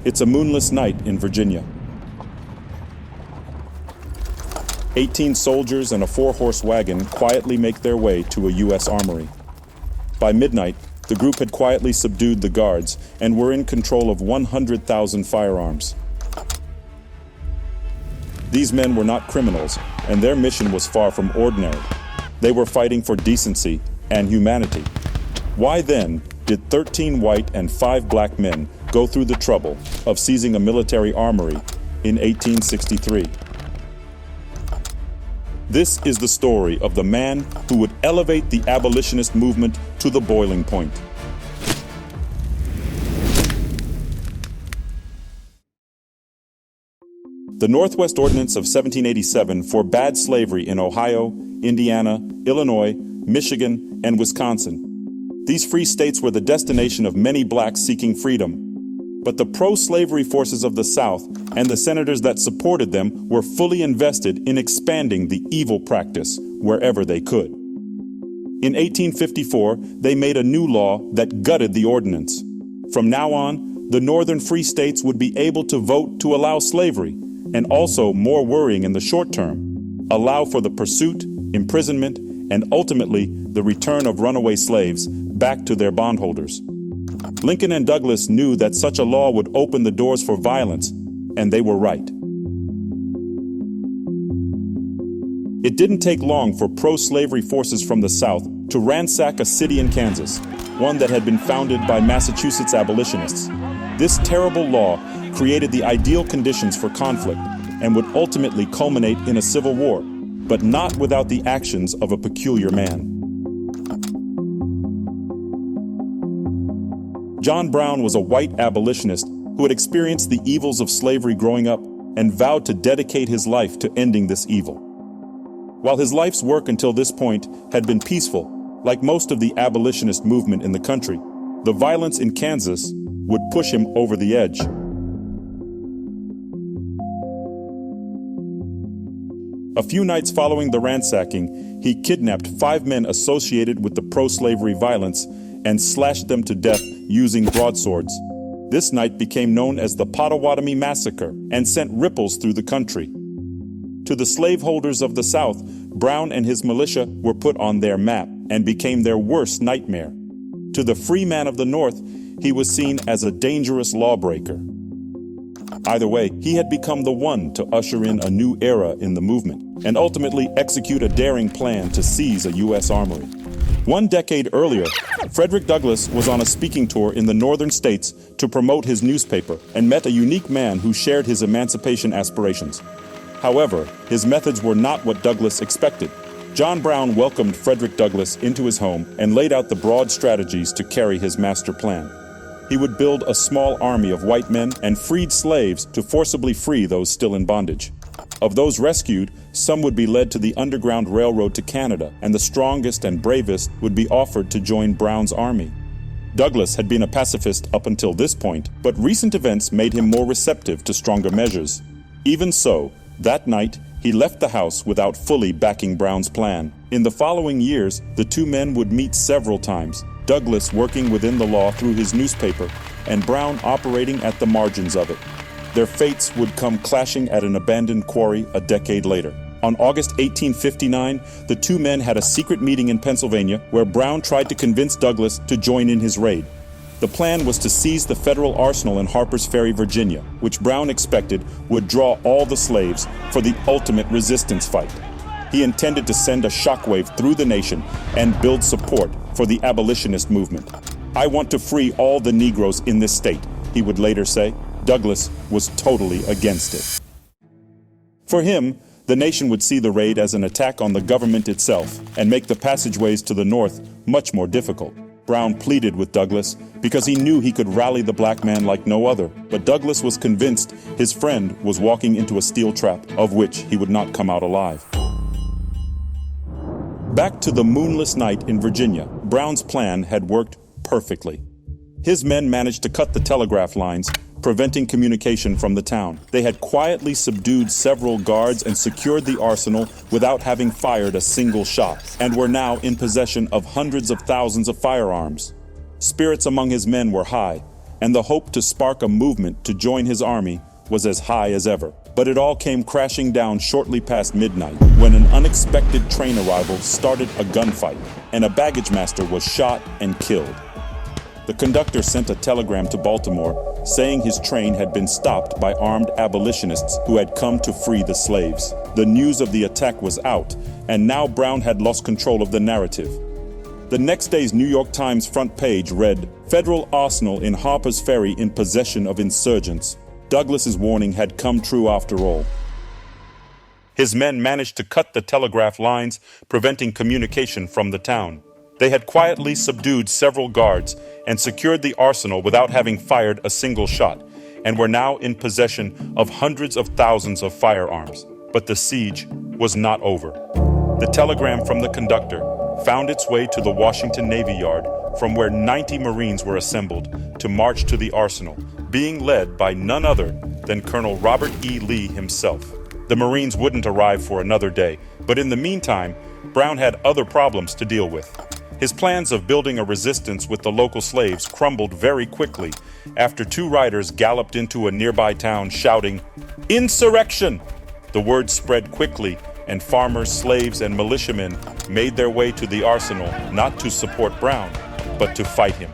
It's a moonless night in Virginia. 18 soldiers and a 4-horse wagon quietly make their way to a U.S. armory. By midnight, the group had quietly subdued the guards and were in control of 100,000 firearms. These men were not criminals, and their mission was far from ordinary. They were fighting for decency and humanity. Why then did 13 white and 5 black men go through the trouble of seizing a military armory in 1863? This is the story of the man who would elevate the abolitionist movement to the boiling point. The Northwest Ordinance of 1787 forbade slavery in Ohio, Indiana, Illinois, Michigan, and Wisconsin. These free states were the destination of many blacks seeking freedom. But the pro-slavery forces of the South and the senators that supported them were fully invested in expanding the evil practice wherever they could. In 1854, they made a new law that gutted the ordinance. From now on, the northern free states would be able to vote to allow slavery, and also, more worrying in the short term, allow for the pursuit, imprisonment, and ultimately the return of runaway slaves back to their bondholders. Lincoln and Douglas knew that such a law would open the doors for violence, and they were right. It didn't take long for pro-slavery forces from the South to ransack a city in Kansas, one that had been founded by Massachusetts abolitionists. This terrible law created the ideal conditions for conflict and would ultimately culminate in a civil war, but not without the actions of a peculiar man. John Brown was a white abolitionist who had experienced the evils of slavery growing up and vowed to dedicate his life to ending this evil. While his life's work until this point had been peaceful, like most of the abolitionist movement in the country, the violence in Kansas would push him over the edge. A few nights following the ransacking, he kidnapped 5 men associated with the pro-slavery violence and slashed them to death using broadswords. This night became known as the Pottawatomie Massacre and sent ripples through the country. To the slaveholders of the South, Brown and his militia were put on their map and became their worst nightmare. To the free man of the North, he was seen as a dangerous lawbreaker. Either way, he had become the one to usher in a new era in the movement and ultimately execute a daring plan to seize a U.S. armory. 1 decade earlier, Frederick Douglass was on a speaking tour in the northern states to promote his newspaper and met a unique man who shared his emancipation aspirations. However, his methods were not what Douglass expected. John Brown welcomed Frederick Douglass into his home and laid out the broad strategies to carry his master plan. He would build a small army of white men and freed slaves to forcibly free those still in bondage. Of those rescued, some would be led to the Underground Railroad to Canada, and the strongest and bravest would be offered to join Brown's army. Douglass had been a pacifist up until this point, but recent events made him more receptive to stronger measures. Even so, that night, he left the house without fully backing Brown's plan. In the following years, the 2 men would meet several times, Douglass working within the law through his newspaper, and Brown operating at the margins of it. Their fates would come clashing at an abandoned quarry a decade later. On August 1859, the 2 men had a secret meeting in Pennsylvania where Brown tried to convince Douglass to join in his raid. The plan was to seize the federal arsenal in Harper's Ferry, Virginia, which Brown expected would draw all the slaves for the ultimate resistance fight. He intended to send a shockwave through the nation and build support for the abolitionist movement. "I want to free all the Negroes in this state," he would later say. Douglass was totally against it. For him, the nation would see the raid as an attack on the government itself and make the passageways to the north much more difficult. Brown pleaded with Douglass because he knew he could rally the black man like no other, but Douglass was convinced his friend was walking into a steel trap of which he would not come out alive. Back to the moonless night in Virginia, Brown's plan had worked perfectly. His men managed to cut the telegraph lines, preventing communication from the town. They had quietly subdued several guards and secured the arsenal without having fired a single shot, and were now in possession of hundreds of thousands of firearms. Spirits among his men were high. and the hope to spark a movement to join his army was as high as ever. But it all came crashing down shortly past midnight, when an unexpected train arrival started a gunfight, and a baggage master was shot and killed. The conductor sent a telegram to Baltimore saying his train had been stopped by armed abolitionists who had come to free the slaves. The news of the attack was out, and now Brown had lost control of the narrative. The next day's New York Times front page read, "Federal Arsenal in Harper's Ferry in possession of insurgents." Douglas's warning had come true after all. His men managed to cut the telegraph lines, preventing communication from the town. They had quietly subdued several guards and secured the arsenal without having fired a single shot, and were now in possession of hundreds of thousands of firearms. But the siege was not over. The telegram from the conductor found its way to the Washington Navy Yard, from where 90 Marines were assembled to march to the arsenal, being led by none other than Colonel Robert E. Lee himself. The Marines wouldn't arrive for another day, but in the meantime, Brown had other problems to deal with. His plans of building a resistance with the local slaves crumbled very quickly after two riders galloped into a nearby town shouting, "Insurrection!" The word spread quickly, and farmers, slaves, and militiamen made their way to the arsenal not to support Brown, but to fight him.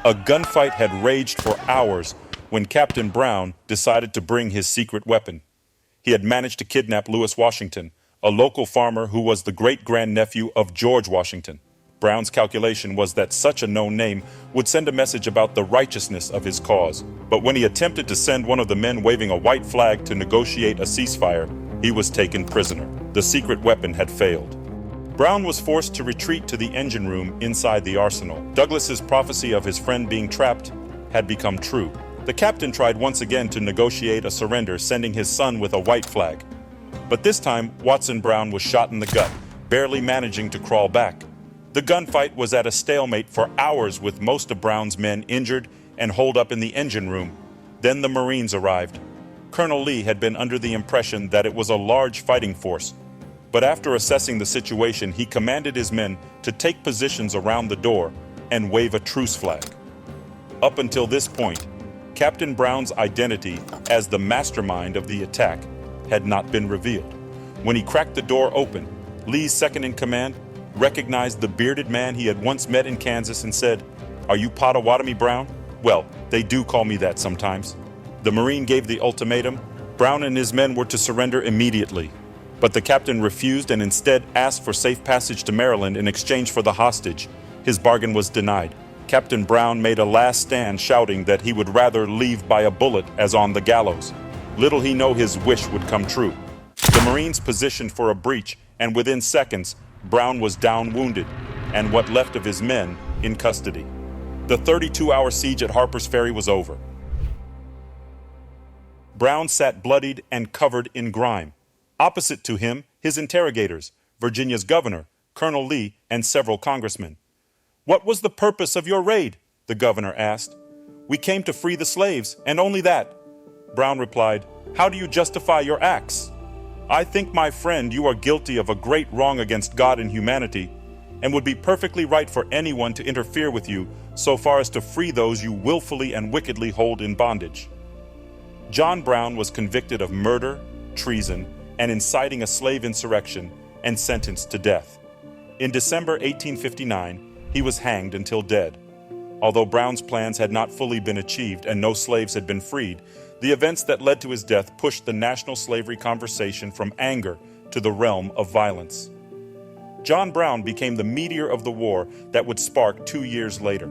A gunfight had raged for hours when Captain Brown decided to bring his secret weapon. He had managed to kidnap Lewis Washington, a local farmer who was the great-grandnephew of George Washington. Brown's calculation was that such a known name would send a message about the righteousness of his cause. But when he attempted to send one of the men waving a white flag to negotiate a ceasefire, he was taken prisoner. The secret weapon had failed. Brown was forced to retreat to the engine room inside the arsenal. Douglas's prophecy of his friend being trapped had become true. The captain tried once again to negotiate a surrender, sending his son with a white flag. But this time, Watson Brown was shot in the gut, barely managing to crawl back. The gunfight was at a stalemate for hours, with most of Brown's men injured and holed up in the engine room. Then the Marines arrived. Colonel Lee had been under the impression that it was a large fighting force, but after assessing the situation, he commanded his men to take positions around the door and wave a truce flag. Up until this point, Captain Brown's identity as the mastermind of the attack had not been revealed. When he cracked the door open, Lee's second-in-command recognized the bearded man he had once met in Kansas and said, "Are you Pottawatomie Brown?" "Well, they do call me that sometimes." The Marine gave the ultimatum. Brown and his men were to surrender immediately. But the captain refused and instead asked for safe passage to Maryland in exchange for the hostage. His bargain was denied. Captain Brown made a last stand, shouting that he would rather leave by a bullet as on the gallows. Little he knew his wish would come true. The Marines positioned for a breach, and within seconds, Brown was down wounded, and what left of his men in custody. The 32-hour siege at Harper's Ferry was over. Brown sat bloodied and covered in grime. Opposite to him, his interrogators, Virginia's governor, Colonel Lee, and several congressmen. "What was the purpose of your raid?" the governor asked. "We came to free the slaves, and only that." Brown replied, "How do you justify your acts?" "I think, my friend, you are guilty of a great wrong against God and humanity, and would be perfectly right for anyone to interfere with you so far as to free those you willfully and wickedly hold in bondage." John Brown was convicted of murder, treason, and inciting a slave insurrection, and sentenced to death. In December 1859, he was hanged until dead. Although Brown's plans had not fully been achieved and no slaves had been freed, the events that led to his death pushed the national slavery conversation from anger to the realm of violence. John Brown became the meteor of the war that would spark 2 years later.